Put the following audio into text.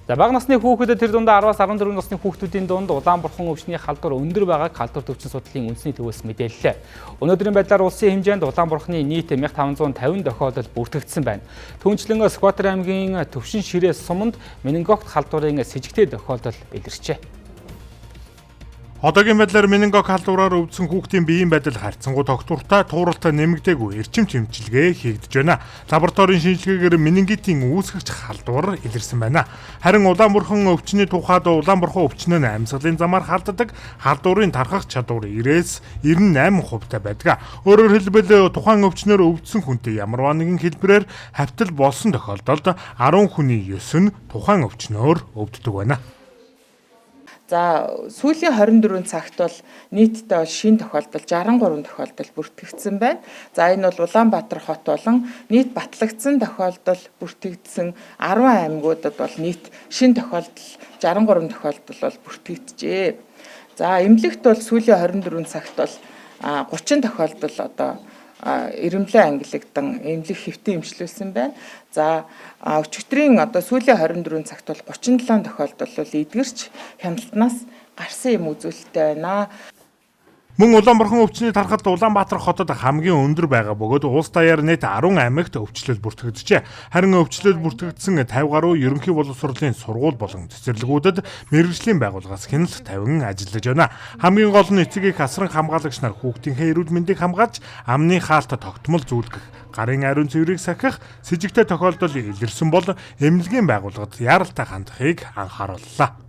За бага насны хүүхдэд тэр дундаа 10-аас 14 насны хүүхдүүдийн дунд Улаанбурхан өвчний халдвар өндөр байгааг халдвар төвчин судлалын үндэсний төвөөс мэдээллээ. Өнөөдрийн байдлаар улсын хэмжээнд Улаанбурханы нийт 1550 тохиолдол бүртгэгдсэн байна. Түүнчлэн Сүхбаатар аймгийн Төвшин Ширээ суманд менингокт халдварын с сэжигтэй тохиолдол илэрчээ. Одоогийн байдлаар менингок халдвараар өвдсөн хүүхдийн биеийн байдал харьцангуй тогтвортой, тууралтай нэмэгдээгүй эрчим тэмцэлгээ хийгдэж байна. Лабораторийн шинжилгээгээр менингитийн үүсгэгч халдвар илэрсэн байна. Харин Улаанбурхан өвчний тухайд Улаанбурхан өвчин нь амьсгалын замаар халддаг халдварын тархах чадвар 98% байдаг. Өөрөөр хэлбэл тухайн өвчнөр өвдсөн хүнтэй ямарваа нэгэн хэлбэрээр хавтал болсон тохиолдолд 10 хүний 9 нь тухайн өвчнөөр өвддөг байна. За сүүлийн 24 цагт бол нийтдээ бол шинэ тохиолдол 63 тохиолдол бүртгэгдсэн байна. За энэ бол Улаанбаатар хот болон нийт батлагдсан тохиолдол бүртгэгдсэн 10 аймагуудад бол нийт шинэ тохиолдол 63 тохиолдол бол бүртгэгджээ. За эмнэлэгт бол сүүлийн 24 цагт бол 30 тохиолдол одоо ирэмлээ ангилагдсан эмнэлэг хэвтэн эмчилүүлсэн байна. За өчигдрийн одоо сүүлийн 24 цагт бол 37 тохиолдол бол эдгэрч хяналтнаас гарсан юм үзүүлэлттэй байна. Мөн Улаанбурхан өвчний тархалт Улаанбаатар хотод хамгийн өндөр байгаа бөгөөд улс даяар нийт 10 аймагт өвчлөл бүртгэгджээ. Харин өвчлөл бүртгэгдсэн 50 гаруй ерөнхий боловсролын сургууль болон цэцэрлэгүүдэд мэргэжлийн байгууллагаас хяналт тавин ажиллаж байна. Хамгийн гол нь эцэг их асран хамгаалагч нар хүүхдийнхээ эрүүл мэндийг хамгаалж, амны хаалт тогтмол зүүлгэх, гарын ариун цэврийг сахих, сэжигтэй тохиолдол илэрсэн бол эмнэлгийн байгууллагад яаралтай хандахыг анхаарууллаа.